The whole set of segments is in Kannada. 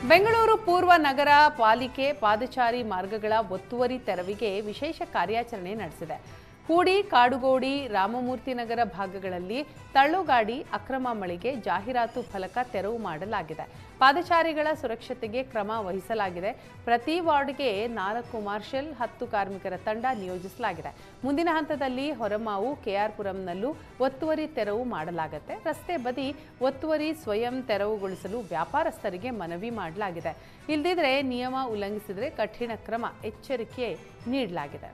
ಬೆಂಗಳೂರು ಪೂರ್ವ ನಗರ ಪಾಲಿಕೆ ಪಾದಚಾರಿ ಮಾರ್ಗಗಳ ಒತ್ತುವರಿ ತೆರವಿಗೆ ವಿಶೇಷ ಕಾರ್ಯಾಚರಣೆ ನಡೆಸಿದೆ. ಕೂಡಿ, ಕಾಡುಗೋಡಿ, ರಾಮಮೂರ್ತಿ ನಗರ ಭಾಗಗಳಲ್ಲಿ ತಳ್ಳುಗಾಡಿ ಅಕ್ರಮ ಮಳಿಗೆ ಜಾಹೀರಾತು ಫಲಕ ತೆರವು ಮಾಡಲಾಗಿದೆ. ಪಾದಚಾರಿಗಳ ಸುರಕ್ಷತೆಗೆ ಕ್ರಮ ವಹಿಸಲಾಗಿದೆ. ಪ್ರತಿ ವಾರ್ಡ್ಗೆ 4 ಮಾರ್ಷಲ್, 10 ಕಾರ್ಮಿಕರ ತಂಡ ನಿಯೋಜಿಸಲಾಗಿದೆ. ಮುಂದಿನ ಹಂತದಲ್ಲಿ ಹೊರಮಾವು, ಕೆಆರ್ಪುರಂನಲ್ಲೂ ಒತ್ತುವರಿ ತೆರವು ಮಾಡಲಾಗುತ್ತೆ. ರಸ್ತೆ ಬದಿ ಒತ್ತುವರಿ ಸ್ವಯಂ ತೆರವುಗೊಳಿಸಲು ವ್ಯಾಪಾರಸ್ಥರಿಗೆ ಮನವಿ ಮಾಡಲಾಗಿದೆ. ಇಲ್ಲದಿದ್ದರೆ ನಿಯಮ ಉಲ್ಲಂಘಿಸಿದರೆ ಕಠಿಣ ಕ್ರಮ ಎಚ್ಚರಿಕೆ ನೀಡಲಾಗಿದೆ.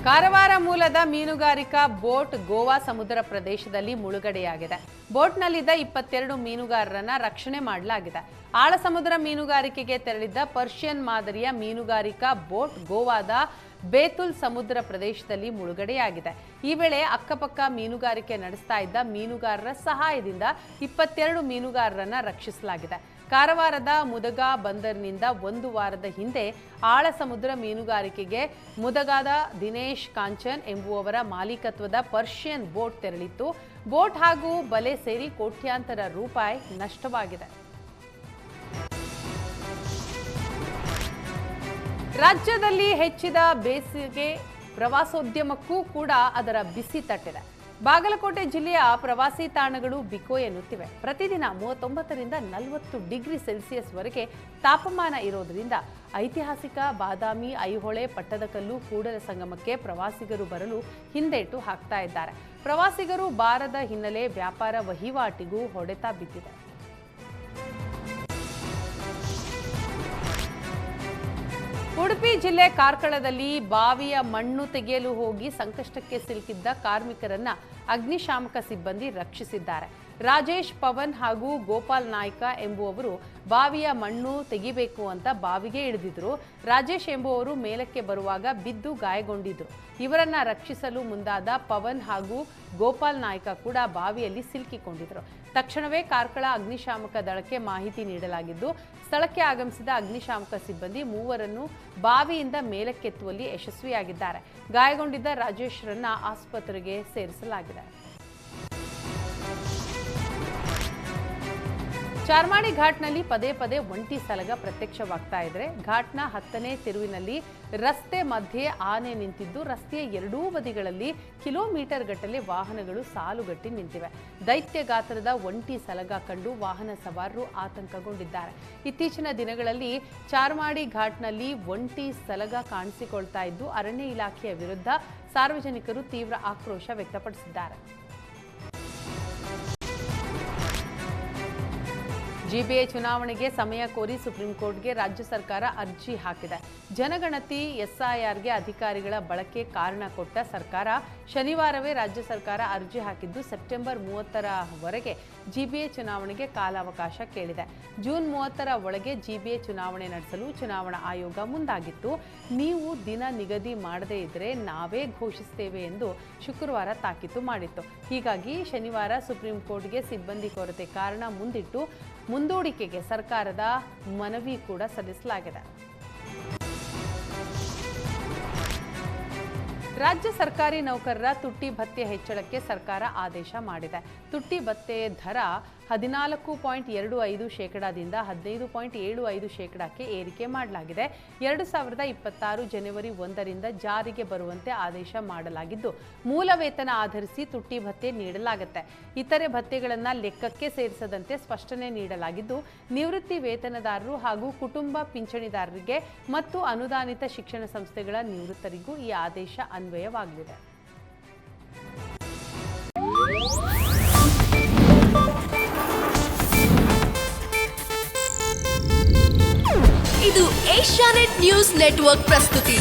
ಕಾರವಾರ ಮೂಲದ ಮೀನುಗಾರಿಕಾ ಬೋಟ್ ಗೋವಾ ಸಮುದ್ರ ಪ್ರದೇಶದಲ್ಲಿ ಮುಳುಗಡೆಯಾಗಿದೆ. ಬೋಟ್ನಲ್ಲಿದ್ದ 22 ಮೀನುಗಾರರನ್ನ ರಕ್ಷಣೆ ಮಾಡಲಾಗಿದೆ. ಆಳ ಸಮುದ್ರ ಮೀನುಗಾರಿಕೆಗೆ ತೆರಳಿದ್ದ ಪರ್ಷಿಯನ್ ಮಾದರಿಯ ಮೀನುಗಾರಿಕಾ ಬೋಟ್ ಗೋವಾದ ಬೇತುಲ್ ಸಮುದ್ರ ಪ್ರದೇಶದಲ್ಲಿ ಮುಳುಗಡೆಯಾಗಿದೆ. ಈ ವೇಳೆ ಅಕ್ಕಪಕ್ಕ ಮೀನುಗಾರಿಕೆ ನಡೆಸ್ತಾ ಇದ್ದ ಮೀನುಗಾರರ ಸಹಾಯದಿಂದ 22 ಮೀನುಗಾರರನ್ನ ರಕ್ಷಿಸಲಾಗಿದೆ. ಕಾರವಾರದ ಮುದಗಾ ಬಂದರಿನಿಂದ 1 ವಾರದ ಹಿಂದೆ ಆಳ ಸಮುದ್ರ ಮೀನುಗಾರಿಕೆಗೆ ಮುದಗಾದ ದಿನೇಶ್ ಕಾಂಚನ್ ಎಂಬುವವರ ಮಾಲೀಕತ್ವದ ಪರ್ಷಿಯನ್ ಬೋಟ್ ತೆರಳಿತ್ತು. ಬೋಟ್ ಹಾಗೂ ಬಲೆ ಸೇರಿ ಕೋಟ್ಯಾಂತರ ರೂಪಾಯಿ ನಷ್ಟವಾಗಿದೆ. ರಾಜ್ಯದಲ್ಲಿ ಹೆಚ್ಚಿದ ಬೇಸಿಗೆ ಪ್ರವಾಸೋದ್ಯಮಕ್ಕೂ ಕೂಡ ಅದರ ಬಿಸಿ ತಟ್ಟಿದೆ. ಬಾಗಲಕೋಟೆ ಜಿಲ್ಲೆಯ ಪ್ರವಾಸಿ ತಾಣಗಳು ಬಿಕೋ ಎನ್ನುತ್ತಿವೆ. ಪ್ರತಿದಿನ 39ರಿಂದ 40 ಡಿಗ್ರಿ ಸೆಲ್ಸಿಯಸ್ ವರೆಗೆ ತಾಪಮಾನ ಇರೋದರಿಂದ ಐತಿಹಾಸಿಕ ಬಾದಾಮಿ, ಐಹೊಳೆ, ಪಟ್ಟದಕಲ್ಲು, ಕೂಡಲ ಸಂಗಮಕ್ಕೆ ಪ್ರವಾಸಿಗರು ಬರಲು ಹಿಂದೇಟು ಹಾಕ್ತಾ ಇದ್ದಾರೆ. ಪ್ರವಾಸಿಗರು ಬಾರದ ಹಿನ್ನೆಲೆ ವ್ಯಾಪಾರ ವಹಿವಾಟಿಗೂ ಹೊಡೆತ ಬಿದ್ದಿದೆ. ಉಡುಪಿ ಜಿಲ್ಲೆ ಕಾರ್ಕಳದಲ್ಲಿ ಬಾವಿಯ ಮಣ್ಣು ತೆಗೆಯಲು ಹೋಗಿ ಸಂಕಷ್ಟಕ್ಕೆ ಸಿಲುಕಿದ್ದ ಕಾರ್ಮಿಕರನ್ನ ಅಗ್ನಿಶಾಮಕ ಸಿಬ್ಬಂದಿ ರಕ್ಷಿಸಿದ್ದಾರೆ. ರಾಜೇಶ್, ಪವನ್ ಹಾಗೂ ಗೋಪಾಲ್ ನಾಯ್ಕ ಎಂಬುವವರು ಬಾವಿಯ ಮಣ್ಣು ತೆಗಿಬೇಕು ಅಂತ ಬಾವಿಗೆ ಇಳಿದಿದ್ರು. ರಾಜೇಶ್ ಎಂಬುವವರು ಮೇಲಕ್ಕೆ ಬರುವಾಗ ಬಿದ್ದು ಗಾಯಗೊಂಡಿದ್ರು. ಇವರನ್ನ ರಕ್ಷಿಸಲು ಮುಂದಾದ ಪವನ್ ಹಾಗೂ ಗೋಪಾಲ್ ನಾಯ್ಕ ಕೂಡ ಬಾವಿಯಲ್ಲಿ ಸಿಲುಕಿಕೊಂಡಿದ್ರು. ತಕ್ಷಣವೇ ಕಾರ್ಕಳ ಅಗ್ನಿಶಾಮಕ ದಳಕ್ಕೆ ಮಾಹಿತಿ ನೀಡಲಾಗಿದ್ದು, ಸ್ಥಳಕ್ಕೆ ಆಗಮಿಸಿದ ಅಗ್ನಿಶಾಮಕ ಸಿಬ್ಬಂದಿ 3ರನ್ನು ಬಾವಿಯಿಂದ ಮೇಲಕ್ಕೆತ್ತುವಲ್ಲಿ ಯಶಸ್ವಿಯಾಗಿದ್ದಾರೆ. ಗಾಯಗೊಂಡಿದ್ದ ರಾಜೇಶ್ರನ್ನ ಆಸ್ಪತ್ರೆಗೆ ಸೇರಿಸಲಾಗಿದೆ. ಚಾರ್ಮಾಡಿ ಘಾಟ್ನಲ್ಲಿ ಪದೇ ಪದೇ ಒಂಟಿ ಸಲಗ ಪ್ರತ್ಯಕ್ಷವಾಗ್ತಾ ಇದ್ರೆ, ಘಾಟ್ನ 10ನೇ ತಿರುವಿನಲ್ಲಿ ರಸ್ತೆ ಮಧ್ಯೆ ಆನೆ ನಿಂತಿದ್ದು, ರಸ್ತೆಯ ಎರಡೂ ಬದಿಗಳಲ್ಲಿ ಕಿಲೋಮೀಟರ್ ಗಟ್ಟಲೆ ವಾಹನಗಳು ಸಾಲುಗಟ್ಟಿ ನಿಂತಿವೆ. ದೈತ್ಯ ಗಾತ್ರದ ಒಂಟಿ ಸಲಗ ಕಂಡು ವಾಹನ ಸವಾರರು ಆತಂಕಗೊಂಡಿದ್ದಾರೆ. ಇತ್ತೀಚಿನ ದಿನಗಳಲ್ಲಿ ಚಾರ್ಮಾಡಿ ಘಾಟ್ನಲ್ಲಿ ಒಂಟಿ ಸಲಗ ಕಾಣಿಸಿಕೊಳ್ತಾ ಇದ್ದು, ಅರಣ್ಯ ಇಲಾಖೆಯ ವಿರುದ್ಧ ಸಾರ್ವಜನಿಕರು ತೀವ್ರ ಆಕ್ರೋಶ ವ್ಯಕ್ತಪಡಿಸಿದ್ದಾರೆ. ಜಿಬಿಎ ಚುನಾವಣೆಗೆ ಸಮಯ ಕೋರಿ ಸುಪ್ರೀಂ ಕೋರ್ಟ್ಗೆ ರಾಜ್ಯ ಸರ್ಕಾರ ಅರ್ಜಿ ಹಾಕಿದೆ. ಜನಗಣತಿ ಎಸ್ಐಆರ್ಗೆ ಅಧಿಕಾರಿಗಳ ಬಳಕೆ ಕಾರಣ ಕೊಟ್ಟ ಸರ್ಕಾರ ಶನಿವಾರವೇ ರಾಜ್ಯ ಸರ್ಕಾರ ಅರ್ಜಿ ಹಾಕಿದ್ದು, ಸೆಪ್ಟೆಂಬರ್ 30ರವರೆಗೆ ಜಿಬಿಎ ಚುನಾವಣೆಗೆ ಕಾಲಾವಕಾಶ ಕೇಳಿದೆ. ಜೂನ್ 30ರ ಒಳಗೆ ಜಿಬಿಎ ಚುನಾವಣೆ ನಡೆಸಲು ಚುನಾವಣಾ ಆಯೋಗ ಮುಂದಾಗಿತ್ತು. ನೀವು ದಿನ ನಿಗದಿ ಮಾಡದೇ ಇದ್ದರೆ ನಾವೇ ಘೋಷಿಸುತ್ತೇವೆ ಎಂದು ಶುಕ್ರವಾರ ತಾಕೀತು ಮಾಡಿತ್ತು. ಹೀಗಾಗಿ ಶನಿವಾರ ಸುಪ್ರೀಂ ಕೋರ್ಟ್ಗೆ ಸಿಬ್ಬಂದಿ ಕೊರತೆ ಕಾರಣ ಮುಂದಿಟ್ಟು ಮುಂದೂಡಿಕೆಗೆ ಸರ್ಕಾರದ ಮನವಿ ಕೂಡ ಸಲ್ಲಿಸಲಾಗಿದೆ. ರಾಜ್ಯ ಸರ್ಕಾರಿ ನೌಕರರ ತುಟ್ಟಿ ಭತ್ಯೆ ಹೆಚ್ಚಳಕ್ಕೆ ಸರ್ಕಾರ ಆದೇಶ ಮಾಡಿದೆ. ತುಟ್ಟಿ ಭತ್ಯೆ ದರ 14.25% 15.75% ಏರಿಕೆ ಮಾಡಲಾಗಿದೆ. 2026 ಜನವರಿ 1ರಿಂದ ಜಾರಿಗೆ ಬರುವಂತೆ ಆದೇಶ ಮಾಡಲಾಗಿದ್ದು, ಮೂಲ ವೇತನ ಆಧರಿಸಿ ತುಟ್ಟಿ ಭತ್ಯೆ ನೀಡಲಾಗುತ್ತೆ. ಇತರೆ ಭತ್ಯೆಗಳನ್ನು ಲೆಕ್ಕಕ್ಕೆ ಸೇರಿಸದಂತೆ ಸ್ಪಷ್ಟನೆ ನೀಡಲಾಗಿದ್ದು, ನಿವೃತ್ತಿ ವೇತನದಾರರು ಹಾಗೂ ಕುಟುಂಬ ಪಿಂಚಣಿದಾರರಿಗೆ ಮತ್ತು ಅನುದಾನಿತ ಶಿಕ್ಷಣ ಸಂಸ್ಥೆಗಳ ನಿವೃತ್ತರಿಗೂ ಈ ಆದೇಶ ಅನ್ವಯವಾಗಲಿದೆ. ಇದು ಏಷ್ಯಾನೆಟ್ ನ್ಯೂಸ್ ನೆಟ್ವರ್ಕ್ ಪ್ರಸ್ತುತಿ.